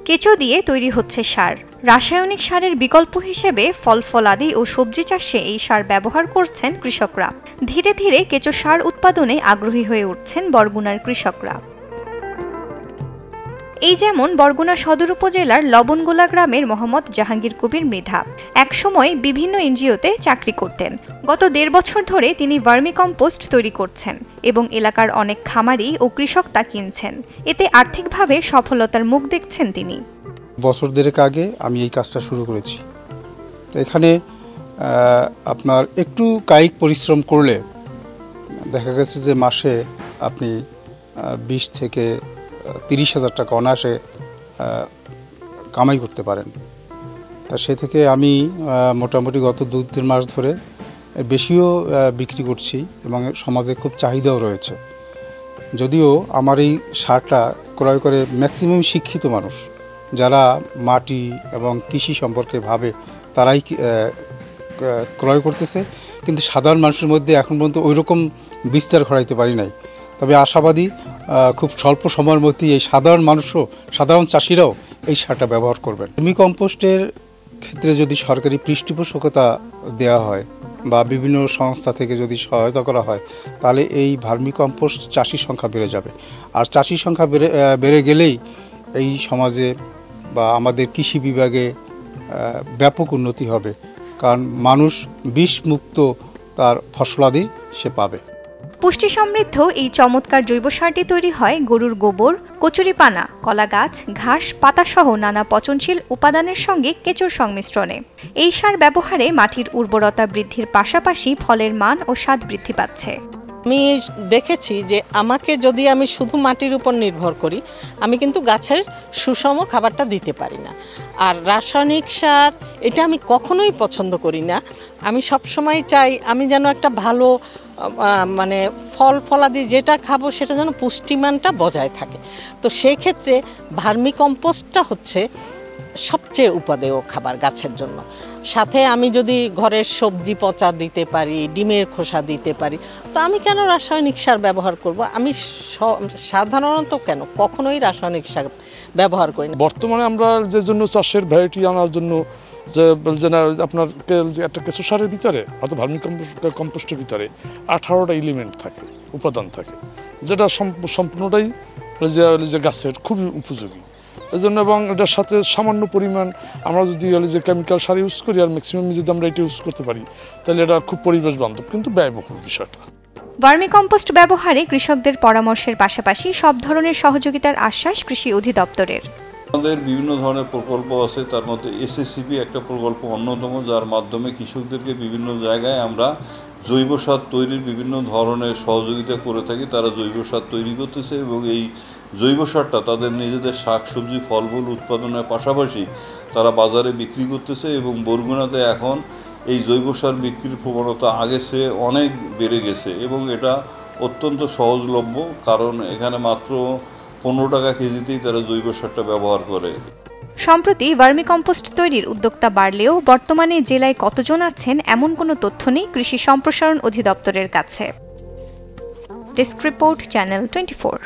কেঁচো দিয়ে তৈরি হচ্ছে সার। রাসায়নিক সারের বিকল্প হিসেবে ফল-ফলাদি ও সবজি চাষে এই সার ব্যবহার করছেন কৃষকরা। ধীরে ধীরে কেঁচো সার উৎপাদনে আগ্রহী হয়ে উঠছেন বরগুনার কৃষকরা। এই যেমন বরগুনা সদর উপজেলার লবণগোলা গ্রামের মোহাম্মদ জাহাঙ্গীর কবির মৃধা। একসময় বিভিন্ন এনজিওতে চাকরি করতেন। গত ১.৫ বছর ধরে তিনি ভার্মিকম্পোস্ট তৈরি করছেন এবং এলাকার অনেক খামারি ও কৃষক তা কিনছেন। এতে আর্থিকভাবে সফলতার মুখ দেখছেন তিনি। বছর দেড়েক আগে আমি এই কাজটা শুরু করেছি। তো এখানে আপনার একটু কায়িক পরিশ্রম করলে দেখা গেছে যে মাসে আপনি ২০ থেকে ৩০,০০০ টাকা অনায়াসে কামাই করতে পারেন। তা সে থেকে আমি মোটামুটি গত ২-৩ মাস ধরে বেশিও বিক্রি করছি এবং সমাজে খুব চাহিদাও রয়েছে। যদিও আমার এই সারটা ক্রয় করে ম্যাক্সিমাম শিক্ষিত মানুষ যারা মাটি এবং কৃষি সম্পর্কে ভাবে তারাই ক্রয় করতেছে, কিন্তু সাধারণ মানুষের মধ্যে এখন পর্যন্ত ওই রকম বিস্তার ঘটাইতে পারি নাই। তবে আশাবাদী খুব স্বল্প সময়ের মধ্যেই এই সাধারণ মানুষও, সাধারণ চাষিরাও এই সারটা ব্যবহার করবেন। ভার্মিকম্পোস্টের ক্ষেত্রে যদি সরকারি পৃষ্ঠপোষকতা দেওয়া হয় বা বিভিন্ন সংস্থা থেকে যদি সহায়তা করা হয়, তাহলে এই ভার্মিকম্পোস্ট চাষির সংখ্যা বেড়ে যাবে। আর চাষির সংখ্যা বেড়ে গেলেই এই সমাজে বা আমাদের কৃষি বিভাগে ব্যাপক উন্নতি হবে, কারণ মানুষ বিষমুক্ত তার ফসলাদি সে পাবে। পুষ্টি সমৃদ্ধ এই চমৎকার জৈব সারটি তৈরি হয় গরুর গোবর, কচুরিপানা, কলা গাছ, ঘাস, পাতাসহ নানা পচনশীল উপাদানের সঙ্গে কেঁচোর সংমিশ্রণে। এই সার ব্যবহারে মাটির উর্বরতা বৃদ্ধির পাশাপাশি ফলের মান ও স্বাদ বৃদ্ধি পাচ্ছে। আমি দেখেছি যে আমাকে যদি আমি শুধু মাটির উপর নির্ভর করি, আমি কিন্তু গাছের সুষম খাবারটা দিতে পারি না। আর রাসায়নিক সার এটা আমি কখনোই পছন্দ করি না। আমি সবসময় চাই আমি যেন একটা ভালো মানে ফলাদি যেটা খাবো সেটা যেন পুষ্টিমানটা বজায় থাকে। তো সেই ক্ষেত্রে ভার্মিকম্পোস্টটা হচ্ছে সবচেয়ে উপাদেয় খাবার গাছের জন্য। সাথে আমি যদি ঘরের সবজি পচা দিতে পারি, ডিমের খোসা দিতে পারি, তো আমি কেন রাসায়নিক সার ব্যবহার করব? আমি সাধারণত কখনোই রাসায়নিক সার ব্যবহার করি না। বর্তমানে আমরা যে জন্য চাষের ভ্যারাইটি আনার জন্য যে আপনার একটা কেঁচো সারের ভিতরে অর্থাৎ ভার্মিকম্পোস্টের ভিতরে 18টা এলিমেন্ট থাকে, উপাদান থাকে, যেটা সম্পূর্ণটাই যে গাছের খুবই উপযোগী। এই জন্য এবং এটার সাথে সামান্য পরিমাণ আমরা যদি যে কেমিক্যাল সার ইউজ করি আর ম্যাক্সিমাম যদি আমরা এটা ইউজ করতে পারি, তাহলে এটা খুব পরিবেশ বান্ধব, কিন্তু ব্যয়বহুল বিষয়টা। ভার্মিকম্পোস্ট ব্যবহারে কৃষকদের পরামর্শের পাশাপাশি সব ধরনের সহযোগিতার আশ্বাস কৃষি অধিদপ্তরের। আমাদের বিভিন্ন ধরনের প্রকল্প আছে, তার মধ্যে এসএসসিপি একটা প্রকল্প অন্যতম, যার মাধ্যমে কৃষকদেরকে বিভিন্ন জায়গায় আমরা জৈব সার তৈরির বিভিন্ন ধরনের সহযোগিতা করে থাকি। তারা জৈব সার তৈরি করতেছে এবং এই জৈব সারটা তাদের নিজেদের শাকসবজি ফলমূল উৎপাদনের পাশাপাশি তারা বাজারে বিক্রি করতেছে এবং বরগুনাতে এখন এই জৈব সার বিক্রির প্রবণতা আগের চেয়ে অনেক বেড়ে গেছে এবং এটা অত্যন্ত সহজলভ্য, কারণ এখানে মাত্র 15 টাকা কেজিতেই তারা জৈব সারটা ব্যবহার করে। সম্প্রতি ভার্মিকম্পোস্ট তৈরির উদ্যোক্তা বাড়লেও বর্তমানে জেলায় কতজন আছেন এমন কোনো তথ্য নেই কৃষি সম্প্রসারণ অধিদপ্তরের কাছে। Desk report, channel 24।